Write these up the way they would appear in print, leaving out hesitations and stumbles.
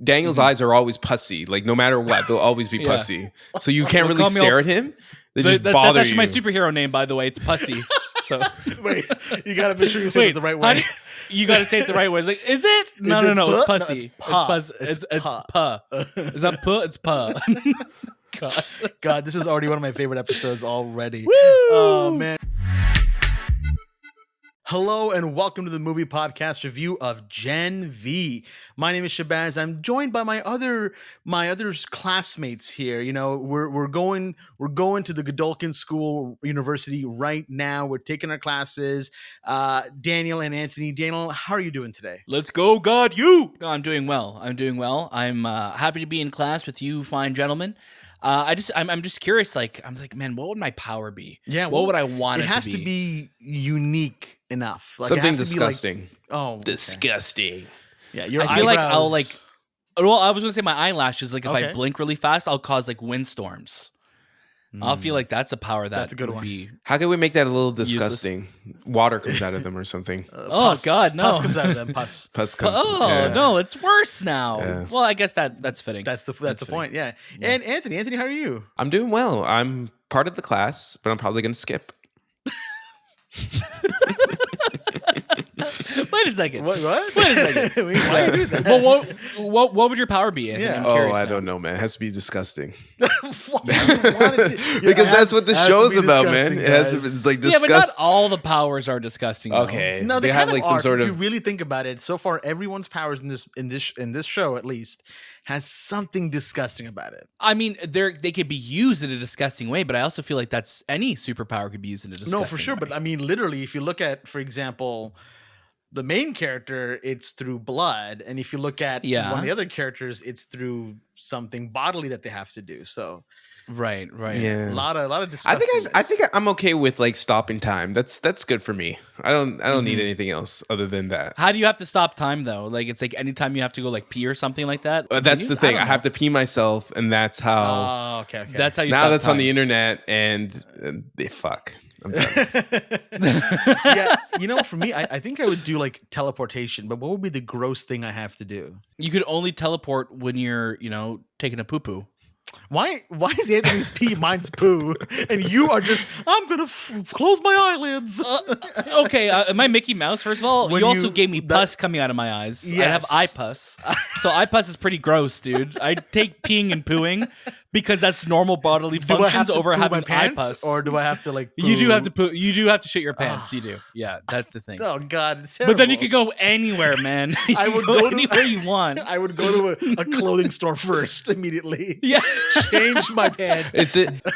Daniel's eyes are always pussy. Like no matter what, they'll always be pussy. So you can't really stare at him. They just bother That's actually you. my superhero name, by the way. It's Pussy. So Wait, you gotta make sure you say it the right way. You gotta say it the right way. It's like, is it? No, it's Pussy. It's Puss. It's puh. Is that puh? It's puh. God, this is already one of my favorite episodes already. Woo! Oh man. Hello and welcome to the movie podcast review of Gen V. My name is Shahbaz. I'm joined by my other classmates here. You know, we're going to the Godolkin University right now. We're taking our classes. Daniel and Anthony. Daniel, how are you doing today? Let's go, God, you. No, I'm doing well. I'm happy to be in class with you, fine gentlemen. I'm just curious. I'm like, man, what would my power be? Yeah, what would I want it to be? It has to be unique enough. Like, something disgusting. Okay. Disgusting. Yeah, your I feel like eyebrows- I'll like. Well, I was gonna say my eyelashes. Like if I blink really fast, I'll cause like windstorms. I'll feel like that's a power that's a good one. Be How can we make that a little disgusting? Water comes out of them or something. Pus, God, no! Pus comes out of them. Pus. Pus comes. No, it's worse now. Yes. Well, I guess that's fitting. That's the point. Yeah. And Anthony, how are you? I'm doing well. I'm part of the class, but I'm probably going to skip. Wait a second. What? Wait a second. Why you do that? Well, what would your power be, Anthony? Yeah. I'm curious I now. don't know, man. It has to be disgusting. Because Because that's what the show's about, man. It's like Yeah, but not disgusting. all the powers are disgusting. Though. Okay. No, they have like some sort If of. you really think about it, so far everyone's powers in this show at least has something disgusting about it. I mean, they could be used in a disgusting way, but I also feel like that's any superpower could be used in a disgusting way. No, for sure. But I mean, literally, if you look at, for example, the main character, it's through blood, and if you look at one of the other characters, it's through something bodily that they have to do. So. Right. Yeah. A lot of disgusting. I think I'm okay with like stopping time. That's good for me. I don't need anything else other than that. How do you have to stop time though? Like it's like anytime you have to go like pee or something like that. That's the thing. I have to pee myself, and that's how. Oh, okay. That's how you. Now stop that's time. on the internet, and they fuck. I'm done. Yeah, for me, I think I would do like teleportation. But what would be the gross thing I have to do? You could only teleport when you're, taking a poo poo. Why is Anthony's pee, mine's poo, and you are just? I'm gonna close my eyelids. Okay, am I Mickey Mouse? First of all, When you also you- gave me pus coming out of my eyes. I have Yes. eye pus, so eye pus is pretty gross, dude. I take peeing and pooing because that's normal bodily Do I have functions to over poo my having eye pants, pus. or do I have to like? Poo? You do have to poo. You do have to shit your pants. You do. Yeah, that's the thing. Oh God, it's But then you terrible. could go anywhere, man. I You would go go to- anywhere you want. I would go to a clothing store first immediately. Yeah. Change my pants.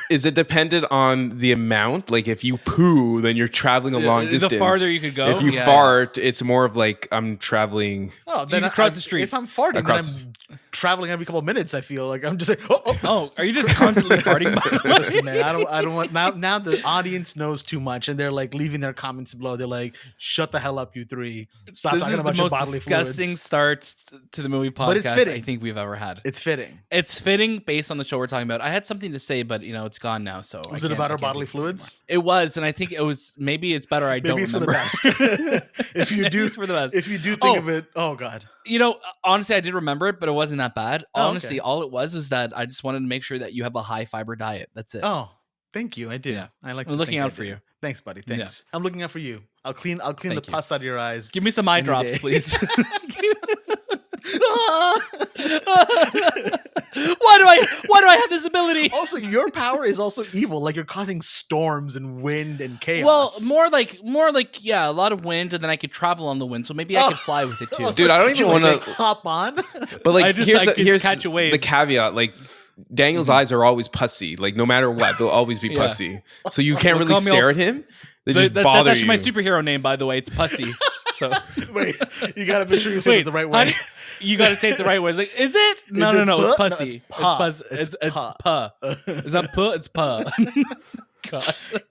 Is it dependent on the amount? Like if you poo, then you're traveling a long distance. The farther you could go. If you Yeah. fart, it's more of like I'm traveling. Oh, then can cross the street. If I'm farting, Across- then I'm traveling every couple of minutes. I feel like I'm just like, oh. Oh, are you just constantly farting? By the way? Listen, man, I don't want now the audience knows too much and they're like leaving their comments below. They're like, shut the hell up, you three. Stop This talking is the about your most bodily disgusting fluids. start to the movie podcast But it's fitting. I think we've ever had. It's fitting. It's fitting based on the show we're talking about. I had something to say, but it's gone now. So Was it about our bodily think of it anymore. fluids? It was, and I think it was. Maybe it's better. I don't Maybe it's for the remember. best. If you do, It's for the best. If you do think of it, oh God. Honestly, I did remember it, but it wasn't that bad. Oh, Honestly, okay. all it was that I just wanted to make sure that you have a high fiber diet. That's it. Oh, thank you. I do. Yeah. I like. I'm to looking think I out for do. you. Thanks, buddy. Thanks. I'm looking out for you. I'll clean the Thank you. pus out of your eyes. Give me some eye Any drops, day. please. Ah! Why do I have this ability? Also, your power is also evil. Like you're causing storms and wind and chaos. Well, more like yeah, a lot of wind, and then I could travel on the wind, so maybe I could fly with it too. Oh, Dude, I don't even you, like, wanna- like, hop on. But like I just, here's catch a wave. the caveat. Like Daniel's eyes are always pussy. Like no matter what, they'll always be Yeah. pussy. So you can't really call me stare all- at him. They just That's bother actually you. my superhero name, by the way. It's Pussy. So Wait, you gotta make sure you say it the right way. You got to say it the right way. It's like, is it? No, Is it no, puh? it's No, pussy. it's puh. It's puss. It's It's puh. puh. Is that puh? It's puh.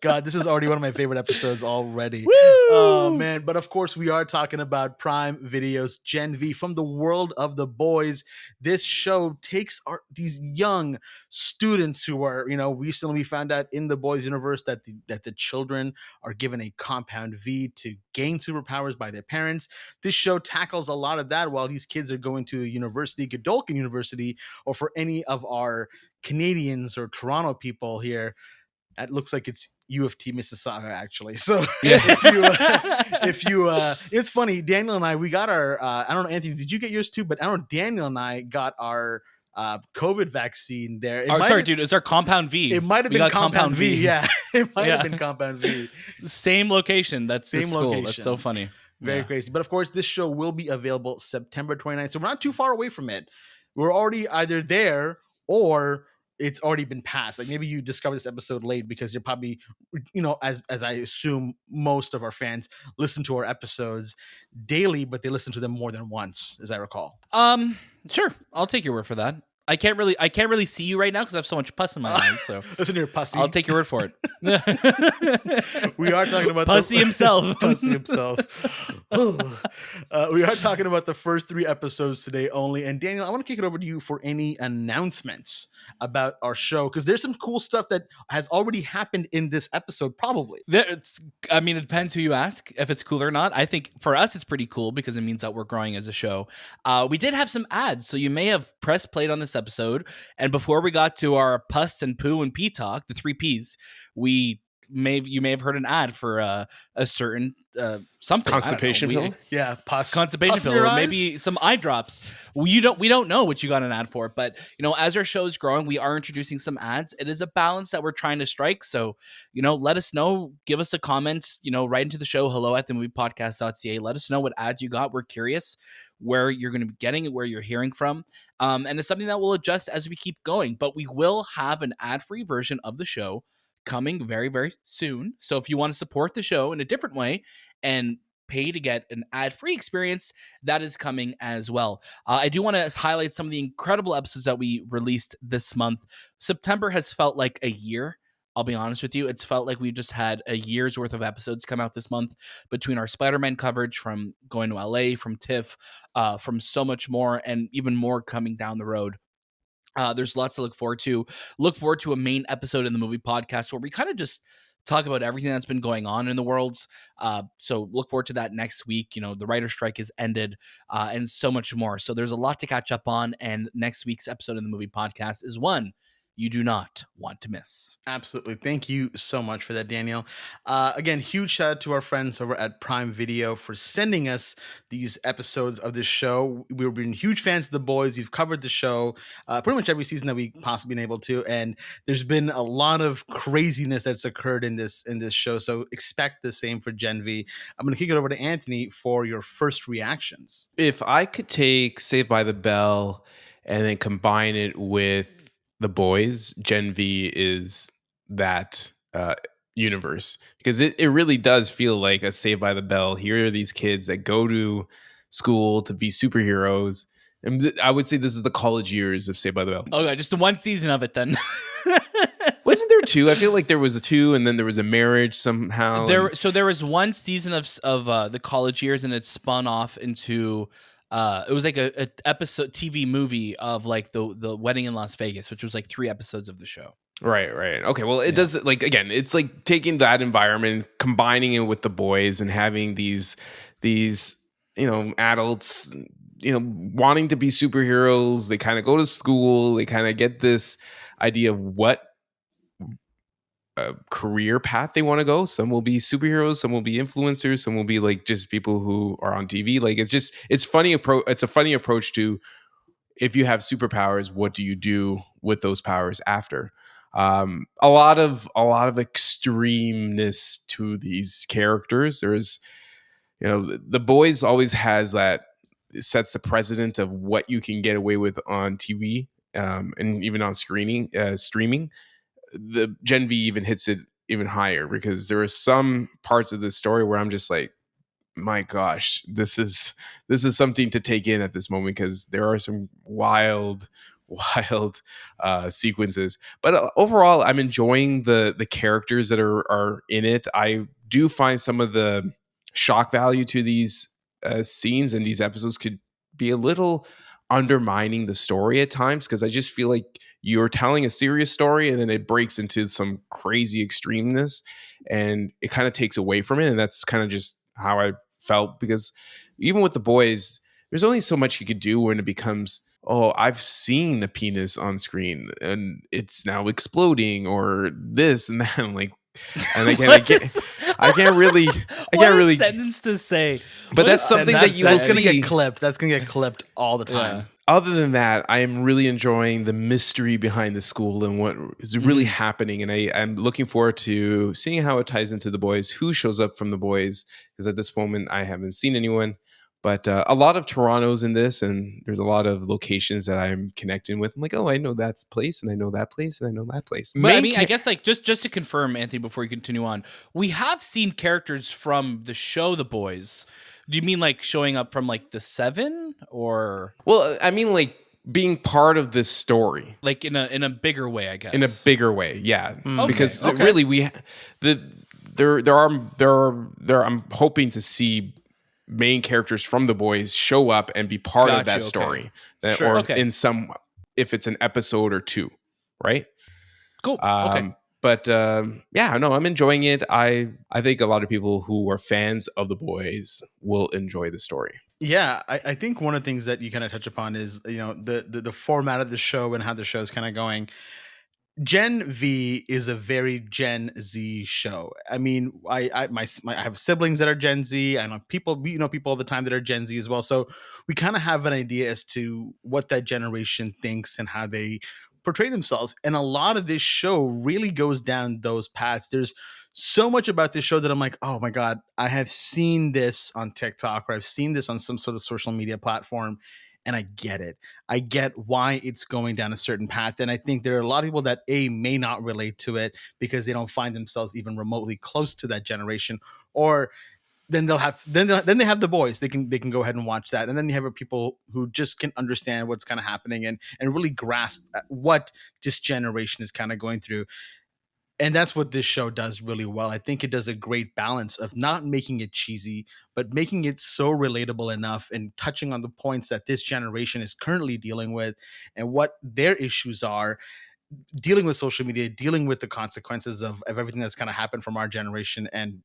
God, this is already one of my favorite episodes already. Woo! Oh man! But of course, we are talking about Prime Video's Gen V from the world of The Boys. This show takes these young students who are, recently we found out in The Boys universe that the children are given a compound V to gain superpowers by their parents. This show tackles a lot of that while these kids are going to a university, Godolkin University, or for any of our Canadians or Toronto people here, it looks like it's U of T Mississauga, actually. So if you it's funny, Daniel and I, we got our I don't know, Anthony, did you get yours too? But I don't know, Daniel and I got our COVID vaccine there. Dude, it's our compound V. It might have been compound V. Yeah, it might have been compound V. Same location. That's same school. Location. That's so funny. Very crazy. But of course, this show will be available September 29th. So we're not too far away from it. We're already either there or it's already been passed. Like maybe you discovered this episode late because you're probably, as I assume most of our fans listen to our episodes daily, but they listen to them more than once, as I recall. Sure. I'll take your word for that. I can't really see you right now because I have so much pus in my eyes. So listen to your pussy. I'll take your word for it. We are talking about Pussy himself. Pussy himself. We are talking about the first 3 episodes today only. And Daniel, I want to kick it over to you for any announcements about our show, because there's some cool stuff that has already happened in this episode, probably. It depends who you ask if it's cool or not. I think for us it's pretty cool because it means that we're growing as a show. We did have some ads, so you may have pressed played on this episode, and before we got to our pus and poo and pee talk, the 3 Ps, you may have heard an ad for a certain something, constipation pill. Constipation pill, or maybe some eye drops. We don't know what you got an ad for, but as our show is growing, we are introducing some ads. It is a balance that we're trying to strike. So let us know, give us a comment, right into the show, hello@themoviepodcast.ca. Let us know what ads you got. We're curious where you're going to be getting it, where you're hearing from, and it's something that we'll adjust as we keep going. But we will have an ad-free version of the show coming very, very soon. So if you want to support the show in a different way and pay to get an ad-free experience, that is coming as well. I do want to highlight some of the incredible episodes that we released this month. September has felt like a year. I'll be honest with you. It's felt like we just had a year's worth of episodes come out this month between our Spider-Man coverage, from going to LA, from TIFF, from so much more, and even more coming down the road. There's lots to look forward to. Look forward to a main episode in the movie podcast where we kind of just talk about everything that's been going on in the worlds. So look forward to that next week. The writer's strike has ended, and so much more. So there's a lot to catch up on, and next week's episode in the movie podcast is one you do not want to miss. Absolutely. Thank you so much for that, Daniel. Again, huge shout out to our friends over at Prime Video for sending us these episodes of this show. We've been huge fans of The Boys. We've covered the show pretty much every season that we possibly been able to, and there's been a lot of craziness that's occurred in this show. So expect the same for Gen V. I'm going to kick it over to Anthony for your first reactions. If I could take Saved by the Bell and then combine it with The Boys, Gen V is that universe, because it really does feel like a Saved by the Bell. Here are these kids that go to school to be superheroes, and I would say this is the college years of Saved by the Bell. Oh, yeah, just the one season of it then. Wasn't there 2? I feel like there was a 2, and then there was a marriage somehow. So there was one season of the college years, and it spun off into it was like a episode TV movie of like the wedding in Las Vegas, which was like 3 episodes of the show. Right. Okay. Well, it does, like, again, it's like taking that environment, combining it with The Boys, and having these adults, wanting to be superheroes. They kind of go to school. They kind of get this idea of what career path they want to go. Some will be superheroes, some will be influencers, some will be like just people who are on TV. Like it's funny it's a funny approach to, if you have superpowers, what do you do with those powers after? A lot of extremeness to these characters. There's The Boys always has that, it sets the precedent of what you can get away with on TV, and even on streaming. The Gen V even hits it even higher, because there are some parts of this story where I'm just like, my gosh, this is something to take in at this moment, because there are some wild wild sequences. But overall, I'm enjoying the characters that are in it. I do find some of the shock value to these scenes and these episodes could be a little undermining the story at times, because I just feel like you're telling a serious story and then it breaks into some crazy extremeness and it kind of takes away from it. And that's kind of just how I felt, because even with the boys, there's only so much you could do when it becomes, oh, I've seen the penis on screen and it's now exploding or this and that. And like, and again, I can't really, sentence to say. But that's something that you will see. That's gonna get clipped. That's gonna get clipped all the time. Yeah. Other than that, I am really enjoying the mystery behind the school and what is really happening. And I'm looking forward to seeing how it ties into the boys, who shows up from the boys, because at this moment I haven't seen anyone. But a lot of Toronto's in this, and there's a lot of locations that I'm connecting with. I'm like, oh, I know that place, and I know that place, and I know that place. But I mean, I guess like just to confirm, Anthony, before you continue on, we have seen characters from the show The Boys. Do you mean like showing up from like the 7 or? Well, I mean like being part of this story, like in a bigger way, I guess. In a bigger way, yeah. Okay, because really there are I'm hoping to see main characters from The Boys show up and be part of that story, in some, if it's an episode or 2, right? Cool. Okay. But yeah, no, I'm enjoying it. I think a lot of people who are fans of The Boys will enjoy the story. Yeah, I think one of the things that you kind of touch upon is, you know, the format of the show and how the show is kind of going. Gen V is a very Gen Z show. I mean, I have siblings that are Gen Z. I know people, people all the time that are Gen Z as well. So we kind of have an idea as to what that generation thinks and how they portray themselves. And a lot of this show really goes down those paths. There's so much about this show that I'm like, oh my God, I have seen this on TikTok, or I've seen this on some sort of social media platform. And I get it. I get why it's going down a certain path. And I think there are a lot of people that may not relate to it because they don't find themselves even remotely close to that generation. Or then they have The Boys. They can go ahead and watch that. And then you have people who just can understand what's kind of happening and really grasp what this generation is kind of going through. And that's what this show does really well. I think it does a great balance of not making it cheesy, but making it so relatable enough and touching on the points that this generation is currently dealing with and what their issues are, dealing with social media, dealing with the consequences of everything that's kind of happened from our generation and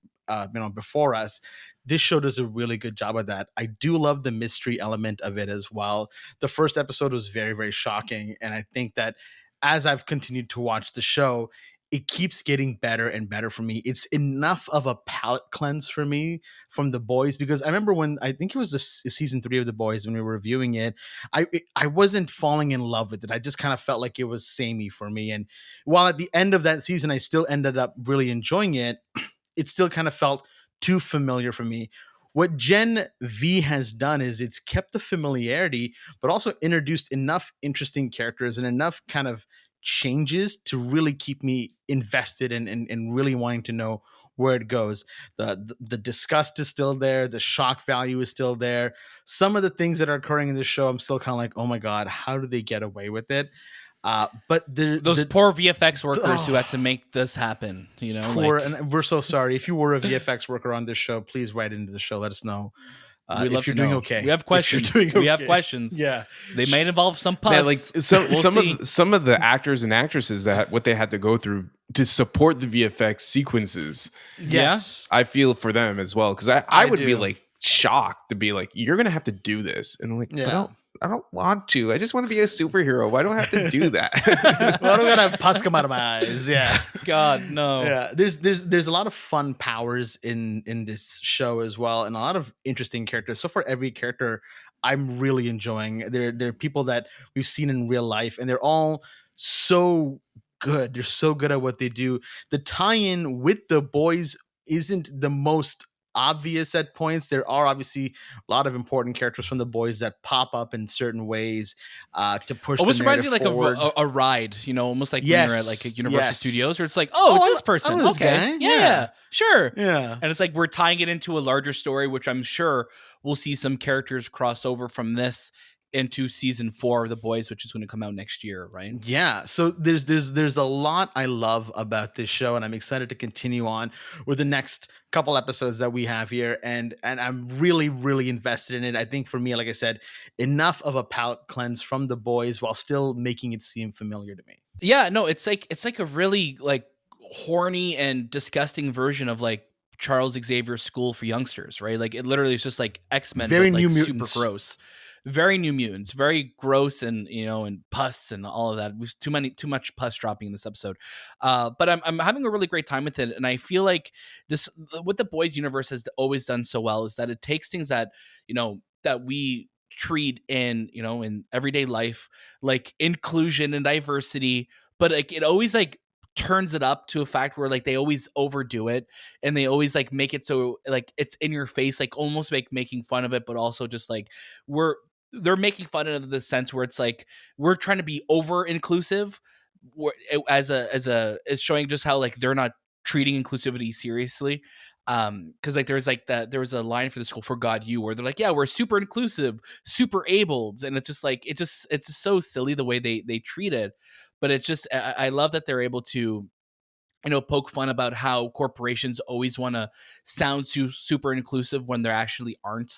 before us. This show does a really good job of that. I do love the mystery element of it as well. The first episode was very, very shocking. And I think that as I've continued to watch the show, it keeps getting better and better for me. It's enough of a palate cleanse for me from The Boys, because I remember when I think it was the season 3 of The Boys, when we were reviewing it, I wasn't falling in love with it. I just kind of felt like it was samey for me. And while at the end of that season, I still ended up really enjoying it, it still kind of felt too familiar for me. What Gen V has done is it's kept the familiarity, but also introduced enough interesting characters and enough kind of changes to really keep me invested and really wanting to know where it goes. The disgust is still there. The shock value is still there. Some of the things that are occurring in this show, I'm still kind of like, oh my God, how do they get away with it? But those poor VFX workers who had to make this happen, and we're so sorry. If you were a VFX worker on this show, please write into the show. Let us know. We'd love if you're to doing know. okay. We have questions. We have questions. Yeah. They might involve some pus. Yeah, like some of the actors and actresses that what they had to go through to support the VFX sequences. Yes. I feel for them as well, because I would be like shocked to be like, you're gonna have to do this. And I'm like, I don't want to. I just want to be a superhero. Why do I have to do that? Why do I gotta have pus come out of my eyes? Yeah. God, no. Yeah. There's a lot of fun powers in this show as well, and a lot of interesting characters. So for every character, I'm really enjoying. They're people that we've seen in real life, and they're all so good. They're so good at what they do. The tie-in with The Boys isn't the most obvious at points. There are obviously a lot of important characters from The Boys that pop up in certain ways to push. Almost the reminds me like forward. a ride, almost like when you're at like a Universal Studios, where it's like, it's this person. I know this guy. Yeah, sure. Yeah, and it's like we're tying it into a larger story, which I'm sure we'll see some characters cross over from this into season 4 of The Boys, which is going to come out next year, right? Yeah, so there's a lot I love about this show, and I'm excited to continue on with the next couple episodes that we have here, and I'm really invested in it. I think for me, like I said, enough of a palate cleanse from The Boys while still making it seem familiar to me. Yeah, no, it's like a really like horny and disgusting version of like Charles Xavier's School for Youngsters, right? Like it literally is just like X-Men, Very but New like super Mutants. gross. Very New Mutants, very gross, and and pus and all of that. It was too much pus dropping in this episode. But I'm having a really great time with it, and I feel like this what the Boys universe has always done so well is that it takes things that that we treat in everyday life, like inclusion and diversity, but like it always like turns it up to a fact where like they always overdo it, and they always like make it so like it's in your face, like almost like making fun of it, but also just like we're they're making fun of the sense where it's like we're trying to be over inclusive, as showing just how like they're not treating inclusivity seriously. Because like there was a line for the School for God You where they're like, yeah, we're super inclusive, super abled, and it's just like it's just so silly the way they treat it. But it's just I love that they're able to poke fun about how corporations always want to sound super inclusive when they actually aren't.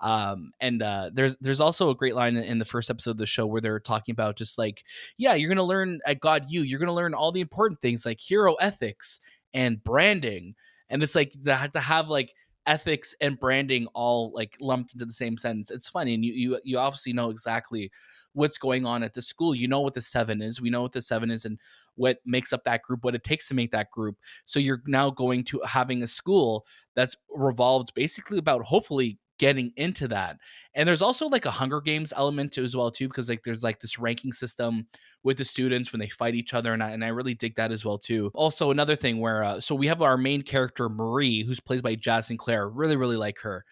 And there's also a great line in the first episode of the show where they're talking about just like, yeah, you're gonna learn at God U, you're gonna learn all the important things like hero ethics and branding, and it's like to have like ethics and branding all like lumped into the same sentence. It's funny, and you obviously know exactly what's going on at the school. You know what the seven is. We know what the seven is, and what makes up that group, what it takes to make that group. So you're now going to having a school that's revolved basically about hopefully getting into that. And there's also like a Hunger Games element to as well too, because like there's like this ranking system with the students when they fight each other, and I really dig that as well too. Also another thing where so we have our main character Marie, who's played by Jaz Sinclair. Really like her,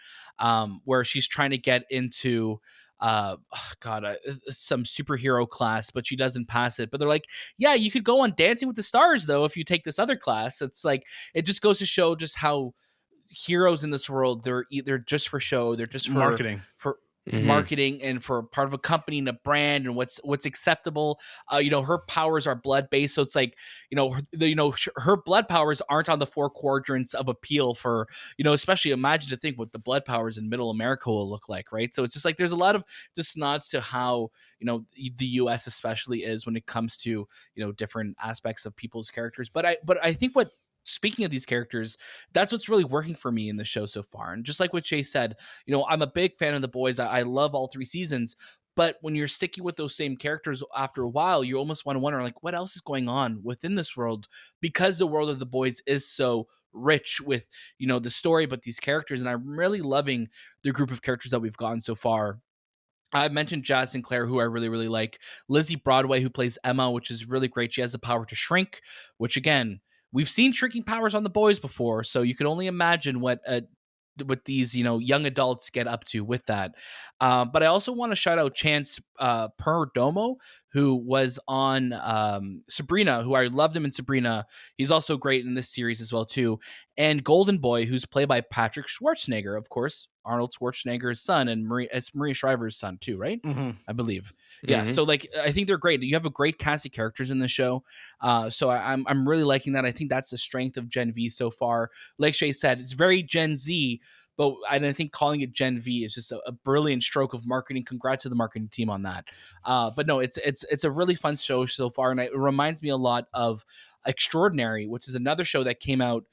where she's trying to get into some superhero class, but she doesn't pass it. But they're like, yeah, you could go on Dancing with the Stars though if you take this other class. It's like it just goes to show just how heroes in this world, they're either just for show, they're just It's marketing. for Mhm. marketing and for part of a company and a brand and what's acceptable. Her powers are blood based, so it's like her blood powers aren't on the four quadrants of appeal for especially imagine to think what the blood powers in middle America will look like, right? So it's just like there's a lot of just nods to how the US especially is when it comes to different aspects of people's characters. But I think what speaking of these characters, that's what's really working for me in the show so far. And just like what Jay said, I'm a big fan of The Boys. I love all 3 seasons. But when you're sticking with those same characters after a while, you almost want to wonder, like, what else is going on within this world? Because the world of The Boys is so rich with, the story, but these characters. And I'm really loving the group of characters that we've gotten so far. I mentioned Jaz Sinclair, who I really like. Lizze Broadway, who plays Emma, which is really great. She has the power to shrink, which again, we've seen shrinking powers on The Boys before, so you can only imagine what these young adults get up to with that. But I also want to shout out Chance Perdomo, who was on Sabrina, who I loved him in Sabrina. He's also great in this series as well too. And Golden Boy, who's played by Patrick Schwarzenegger, of course, Arnold Schwarzenegger's son, and Maria Shriver's son too, right? Mm-hmm. I believe. Yeah, Mhm. so like I think they're great. You have a great cast of characters in the show, so I'm really liking that. I think that's the strength of Gen V so far. Like Shay said, it's very Gen Z, but I think calling it Gen V is just a brilliant stroke of marketing. Congrats to the marketing team on that. But no, it's a really fun show so far, and it reminds me a lot of Extraordinary, which is another show that came out.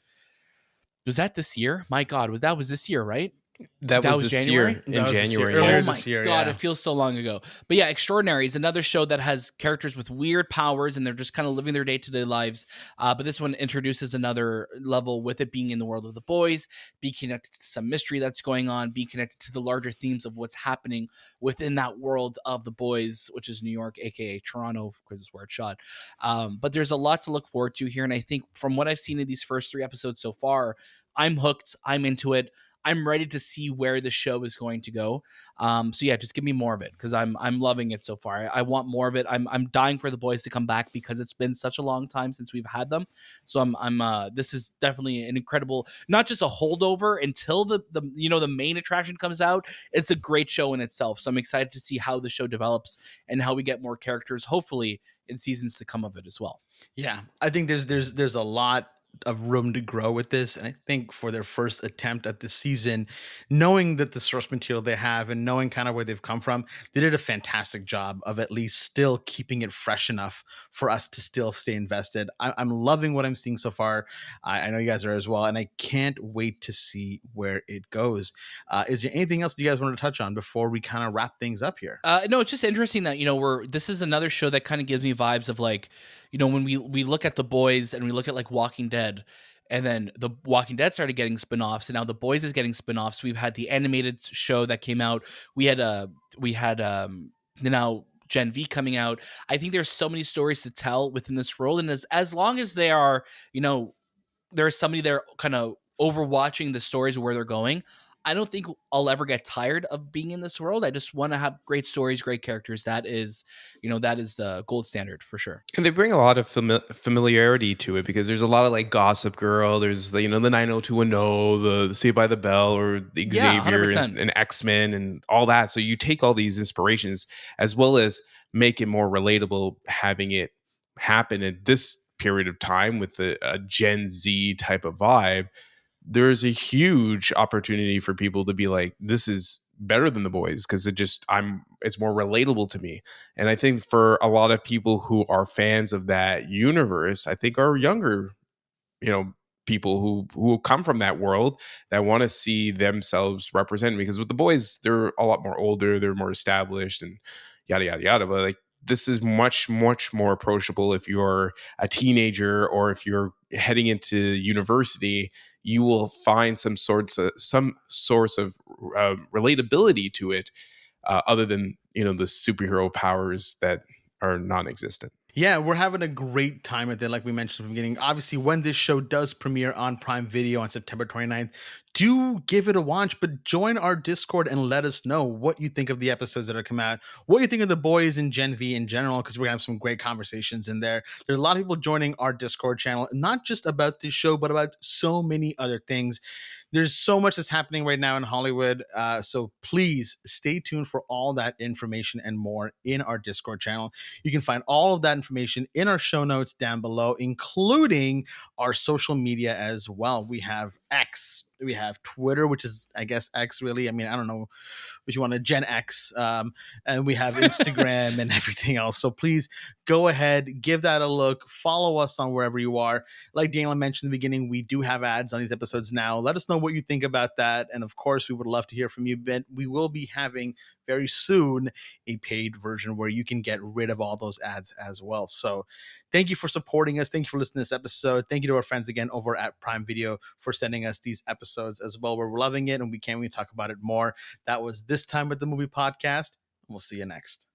Was that this year? My God, was this year, right? That That was was this January? year in That was this year, January, earlier Oh yeah. my this year. God, Yeah. it feels so long ago. But yeah, Extraordinary is another show that has characters with weird powers and they're just kind of living their day-to-day lives. But this one introduces another level with it being in the world of The Boys, being connected to some mystery that's going on, being connected to the larger themes of what's happening within that world of The Boys, which is New York, aka Toronto, because it's where it's shot. But there's a lot to look forward to here. And I think from what I've seen in these first 3 episodes so far, I'm hooked. I'm into it. I'm ready to see where the show is going to go. So yeah, just give me more of it because I'm loving it so far. I want more of it. I'm dying for the boys to come back because it's been such a long time since we've had them. So I'm this is definitely an incredible, not just a holdover until the the main attraction comes out. It's a great show in itself. So I'm excited to see how the show develops and how we get more characters, hopefully in seasons to come of it as well. Yeah, I think there's a lot of room to grow with this, and I think for their first attempt at this season, knowing that the source material they have and knowing kind of where they've come from, they did a fantastic job of at least still keeping it fresh enough for us to still stay invested. I'm loving what I'm seeing so far. I know you guys are as well, and I can't wait to see where it goes. Is there anything else you guys want to touch on before we kind of wrap things up here? No, it's just interesting that this is another show that kind of gives me vibes of like, when we look at the boys and we look at like Walking Dead, and then the Walking Dead started getting spin-offs, and now the boys is getting spin-offs. We've had the animated show that came out. We had now Gen V coming out. I think there's so many stories to tell within this world, and as long as they are, there's somebody there kind of overwatching the stories where they're going. I don't think I'll ever get tired of being in this world. I just want to have great stories, great characters. That is, that is the gold standard for sure. And they bring a lot of familiarity to it because there's a lot of like Gossip Girl. There's the 90210, the Saved by the Bell, or the Yeah, Xavier 100%. and X-Men and all that. So you take all these inspirations as well as make it more relatable, having it happen at this period of time with a Gen Z type of vibe. There's a huge opportunity for people to be like, this is better than the boys because it's more relatable to me. And I think for a lot of people who are fans of that universe, I think are younger, you know, people who come from that world that want to see themselves represented, because with the boys, they're a lot more older, they're more established and yada yada yada. But like this is much, much more approachable if you're a teenager or if you're heading into university. You will find some source of relatability to it, other than the superhero powers that are non-existent. Yeah, we're having a great time with it, like we mentioned from the beginning. Obviously, when this show does premiere on Prime Video on September 29th, do give it a watch, but join our Discord and let us know what you think of the episodes that are come out, what you think of the boys in Gen V in general, because we're gonna have some great conversations in there. There's a lot of people joining our Discord channel, not just about this show, but about so many other things. There's so much that's happening right now in Hollywood. So please stay tuned for all that information and more in our Discord channel. You can find all of that information in our show notes down below, including our social media as well. We have X, we have Twitter, which is, I guess, X really. I mean, I don't know what you want to Gen X. And we have Instagram and everything else. So please go ahead, give that a look, follow us on wherever you are. Like Daniel mentioned in the beginning, we do have ads on these episodes now. Let us know what you think about that. And of course, we would love to hear from you. But we will be having very soon a paid version where you can get rid of all those ads as well. So thank you for supporting us. Thank you for listening to this episode. Thank you to our friends again over at Prime Video for sending us these episodes as well. We're loving it and we can't wait to talk about it more. That was This Time with the Movie Podcast. We'll see you next.